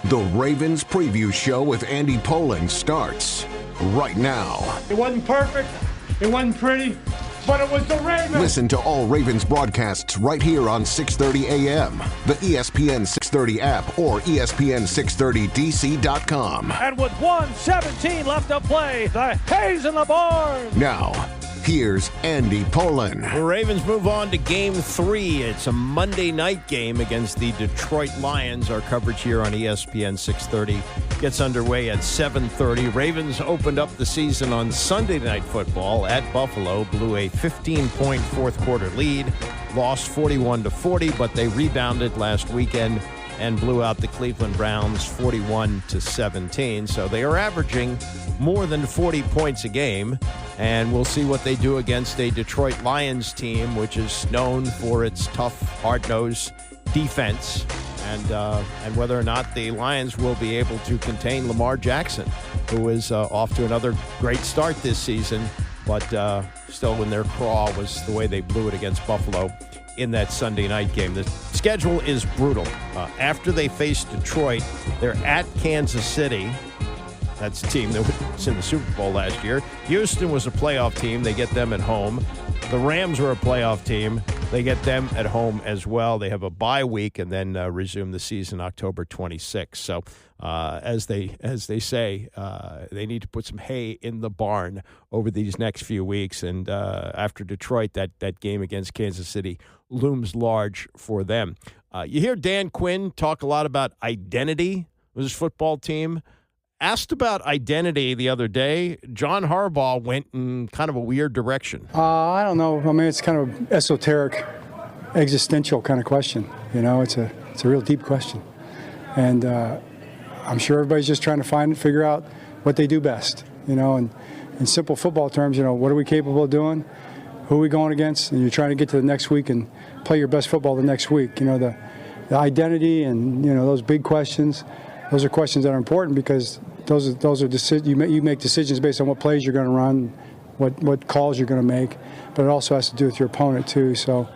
The Ravens Preview Show with Andy Pollin starts right now. It wasn't perfect, it wasn't pretty, but it was the Ravens. Listen to all Ravens broadcasts right here on 6:30 a.m., the ESPN 630 app, or ESPN630DC.com. And with 1:17 left to play, the Hayes in the barn. Now, here's Andy Pollin. The Ravens move on to Game 3. It's a Monday night game against the Detroit Lions. Our coverage here on ESPN 630 gets underway at 7:30. Ravens opened up the season on Sunday Night Football at Buffalo, blew a 15-point fourth-quarter lead, lost 41-40, but they rebounded last weekend and blew out the Cleveland Browns 41-17. So they are averaging more than 40 points a game, and we'll see what they do against a Detroit Lions team, which is known for its tough, hard-nosed defense, and whether or not the Lions will be able to contain Lamar Jackson, who is off to another great start this season, but still in their craw was the way they blew it against Buffalo in that Sunday night game. The schedule is brutal. After they face Detroit, they're at Kansas City. That's a team that was in the Super Bowl last year. Houston was a playoff team. They get them at home. The Rams were a playoff team. They get them at home as well. They have a bye week and then resume the season October 26th. So as they say, they need to put some hay in the barn over these next few weeks. And after Detroit, that game against Kansas City looms large for them. You hear Dan Quinn talk a lot about identity with his football team. Asked about identity the other day, John Harbaugh went in kind of a weird direction. I don't know. I mean, it's kind of esoteric, existential kind of question. You know, it's a real deep question. And I'm sure everybody's just trying to figure out what they do best. You know, and in simple football terms, you know, what are we capable of doing? Who are we going against? And you're trying to get to the next week and play your best football the next week. You know, the identity and, you know, those big questions, those are questions that are important because those are you make decisions based on what plays you're going to run, what calls you're going to make, but it also has to do with your opponent too. So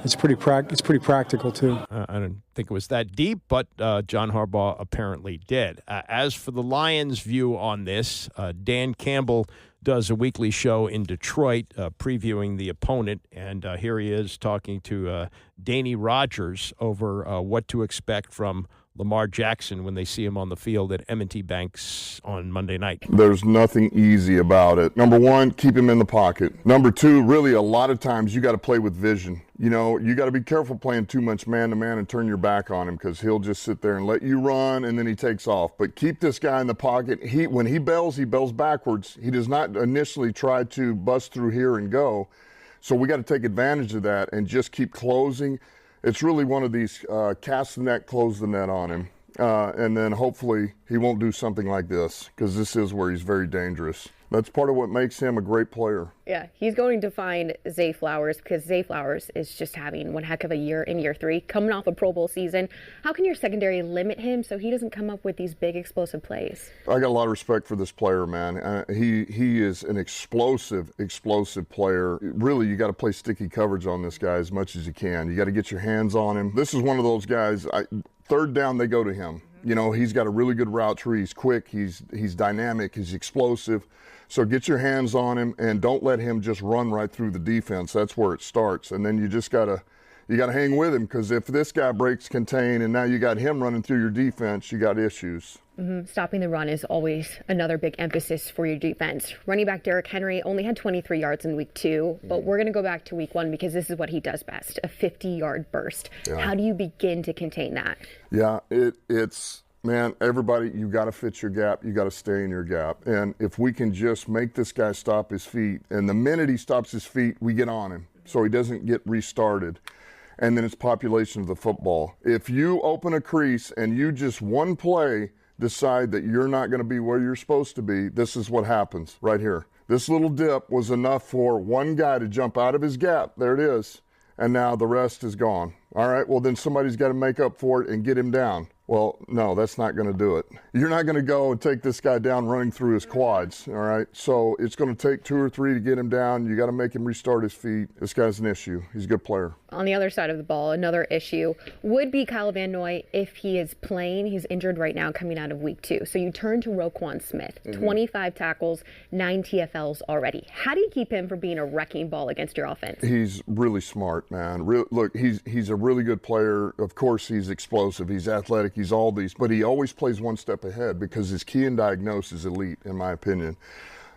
it's pretty practical too. I don't think it was that deep, but John Harbaugh apparently did. As for the Lions' view on this, Dan Campbell does a weekly show in Detroit previewing the opponent, and here he is talking to Danny Rogers over what to expect from Lamar Jackson when they see him on the field at M&T Banks on Monday night. There's nothing easy about it. Number one, keep him in the pocket. Number two, really a lot of times you got to play with vision. You know, you got to be careful playing too much man-to-man and turn your back on him because he'll just sit there and let you run and then he takes off. But keep this guy in the pocket. When he bells backwards. He does not initially try to bust through here and go. So we got to take advantage of that and just keep closing. It's really one of these cast the net, close the net on him. And then hopefully he won't do something like this because this is where he's very dangerous. That's part of what makes him a great player. Yeah, he's going to find Zay Flowers because Zay Flowers is just having one heck of a year in year 3, coming off a Pro Bowl season. How can your secondary limit him so he doesn't come up with these big explosive plays? I got a lot of respect for this player, man. He is an explosive player. Really, you got to play sticky coverage on this guy as much as you can. You got to get your hands on him. This is one of those guys, third down, they go to him. You know, he's got a really good route tree. He's quick. He's dynamic. He's explosive. So get your hands on him and don't let him just run right through the defense. That's where it starts. And then you just got to hang with him because if this guy breaks contain and now you got him running through your defense, you got issues. Mm-hmm. Stopping the run is always another big emphasis for your defense. Running back Derrick Henry only had 23 yards in week 2, but we're going to go back to week 1 because this is what he does best, a 50-yard burst. Yeah. How do you begin to contain that? Yeah, it's man, everybody, you got to fit your gap. You got to stay in your gap. And if we can just make this guy stop his feet, and the minute he stops his feet, we get on him so he doesn't get restarted. And then it's population of the football. If you open a crease and you just one play decide that you're not going to be where you're supposed to be, this is what happens right here. This little dip was enough for one guy to jump out of his gap. There it is. And now the rest is gone. All right, well, then somebody's got to make up for it and get him down. Well, no, that's not going to do it. You're not going to go and take this guy down running through his quads, all right? So it's going to take 2 or 3 to get him down. You got to make him restart his feet. This guy's an issue. He's a good player. On the other side of the ball, another issue would be Kyle Van Noy if he is playing. He's injured right now coming out of week 2. So you turn to Roquan Smith, 25 tackles, 9 TFLs already. How do you keep him from being a wrecking ball against your offense? He's really smart, man. Look, he's a really good player. Of course, he's explosive. He's athletic. He's all these. But he always plays one step ahead because his key and diagnose is elite, in my opinion.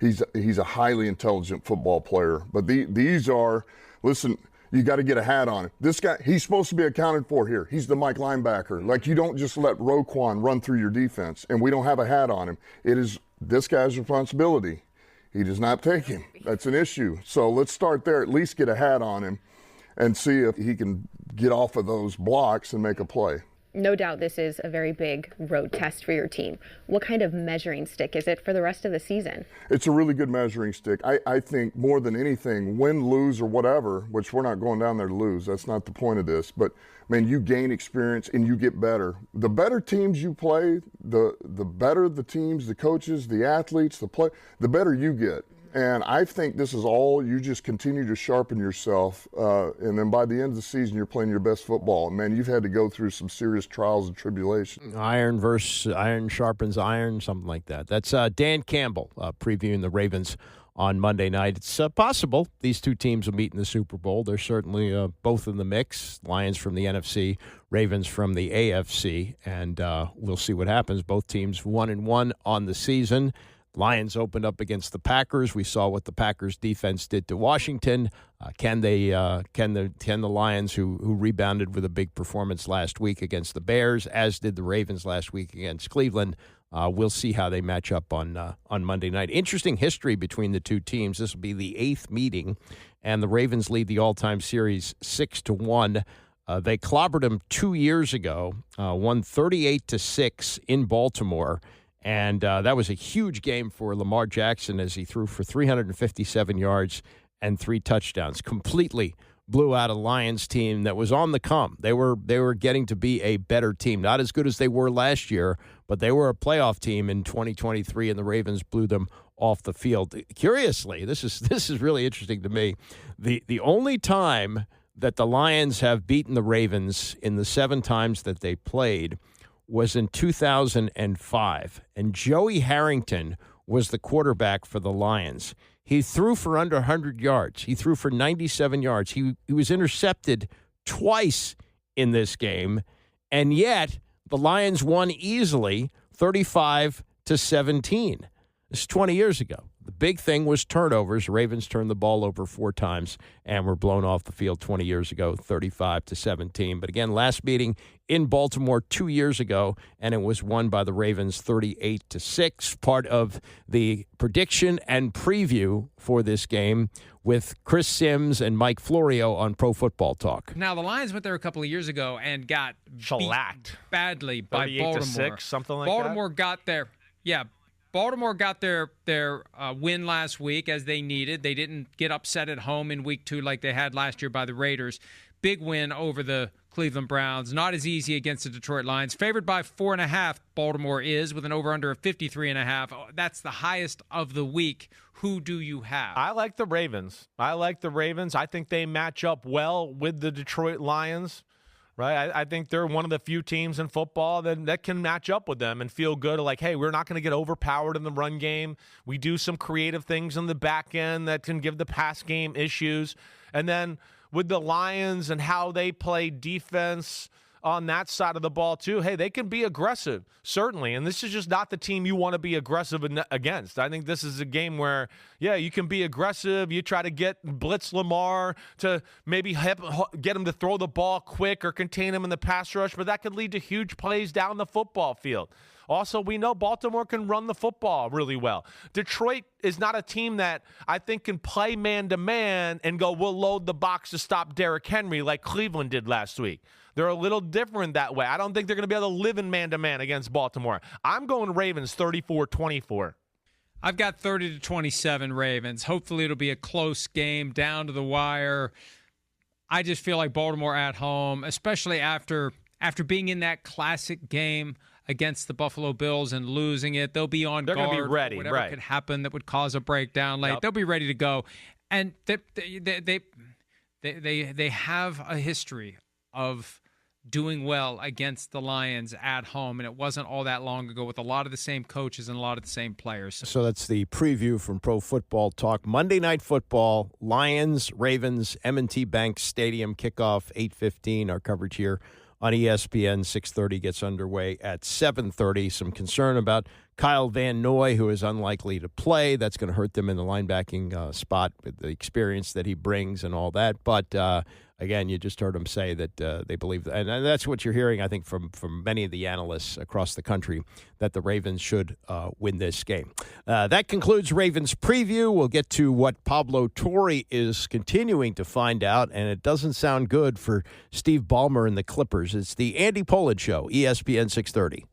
He's a highly intelligent football player. But these are, listen, you got to get a hat on him. This guy, he's supposed to be accounted for here. He's the Mike linebacker. Like, you don't just let Roquan run through your defense, and we don't have a hat on him. It is this guy's responsibility. He does not take him. That's an issue. So let's start there. At least get a hat on him and see if he can get off of those blocks and make a play. No doubt this is a very big road test for your team. What kind of measuring stick is it for the rest of the season? It's a really good measuring stick. I think more than anything, win, lose, or whatever, which we're not going down there to lose. That's not the point of this. But, man, you gain experience and you get better. The better teams you play, the better the teams, the coaches, the athletes, the better you get. And I think this is all, you just continue to sharpen yourself, and then by the end of the season, you're playing your best football. And, man, you've had to go through some serious trials and tribulations. Iron versus iron sharpens iron, something like that. That's Dan Campbell previewing the Ravens on Monday night. It's possible these two teams will meet in the Super Bowl. They're certainly both in the mix. Lions from the NFC, Ravens from the AFC, and we'll see what happens. Both teams 1-1 on the season. Lions opened up against the Packers. We saw what the Packers defense did to Washington. Can the Lions, who rebounded with a big performance last week against the Bears, as did the Ravens last week against Cleveland? We'll see how they match up on Monday night. Interesting history between the two teams. This will be the 8th meeting, and the Ravens lead the all-time series 6-1. They clobbered them 2 years ago, won 38-6 in Baltimore. And that was a huge game for Lamar Jackson as he threw for 357 yards and 3 touchdowns. Completely blew out a Lions team that was on the come. They were getting to be a better team. Not as good as they were last year, but they were a playoff team in 2023, and the Ravens blew them off the field. Curiously, this is really interesting to me. The only time that the Lions have beaten the Ravens in the 7 times that they played was in 2005, and Joey Harrington was the quarterback for the Lions. He threw for under 100 yards. He threw for 97 yards. He was intercepted twice in this game, and yet the Lions won easily 35-17. This is 20 years ago. The big thing was turnovers. Ravens turned the ball over 4 times and were blown off the field 20 years ago, 35-17. But again, last meeting in Baltimore 2 years ago, and it was won by the Ravens 38-6. Part of the prediction and preview for this game with Chris Sims and Mike Florio on Pro Football Talk. Now, the Lions went there a couple of years ago and got shellacked badly by Baltimore. 38-6, something like Baltimore got there. Yeah. Baltimore got their win last week as they needed. They didn't get upset at home in week 2 like they had last year by the Raiders. Big win over the Cleveland Browns. Not as easy against the Detroit Lions. Favored by 4.5, Baltimore is, with an over-under of 53.5. That's the highest of the week. Who do you have? I like the Ravens. I think they match up well with the Detroit Lions. Right, I think they're one of the few teams in football that can match up with them and feel good. Like, hey, we're not going to get overpowered in the run game. We do some creative things in the back end that can give the pass game issues. And then with the Lions and how they play defense on that side of the ball too, hey, they can be aggressive, certainly. And this is just not the team you want to be aggressive against. I think this is a game where, yeah, you can be aggressive. You try to blitz Lamar to maybe get him to throw the ball quick or contain him in the pass rush, but that could lead to huge plays down the football field. Also, we know Baltimore can run the football really well. Detroit is not a team that I think can play man-to-man and go, we'll load the box to stop Derrick Henry like Cleveland did last week. They're a little different that way. I don't think they're going to be able to live in man-to-man against Baltimore. I'm going Ravens 34-24. I've got 30-27 Ravens. Hopefully it'll be a close game, down to the wire. I just feel like Baltimore at home, especially after after being in that classic game against the Buffalo Bills and losing it, they'll be on They're guard. going to be ready, for whatever could happen that would cause a breakdown late. Yep. They'll be ready to go. And they have a history of doing well against the Lions at home, and it wasn't all that long ago with a lot of the same coaches and a lot of the same players. So that's the preview from Pro Football Talk. Monday Night Football, Lions, Ravens, M&T Bank Stadium, kickoff 8:15. Our coverage here on ESPN 6:30 gets underway at 7:30. Some concern about Kyle Van Noy, who is unlikely to play. That's going to hurt them in the linebacking spot with the experience that he brings and all that. But again, you just heard him say that they believe, and that's what you're hearing, I think, from many of the analysts across the country, that the Ravens should win this game. That concludes Ravens preview. We'll get to what Pablo Torre is continuing to find out, and it doesn't sound good for Steve Ballmer and the Clippers. It's the Andy Pollin Show, ESPN 630.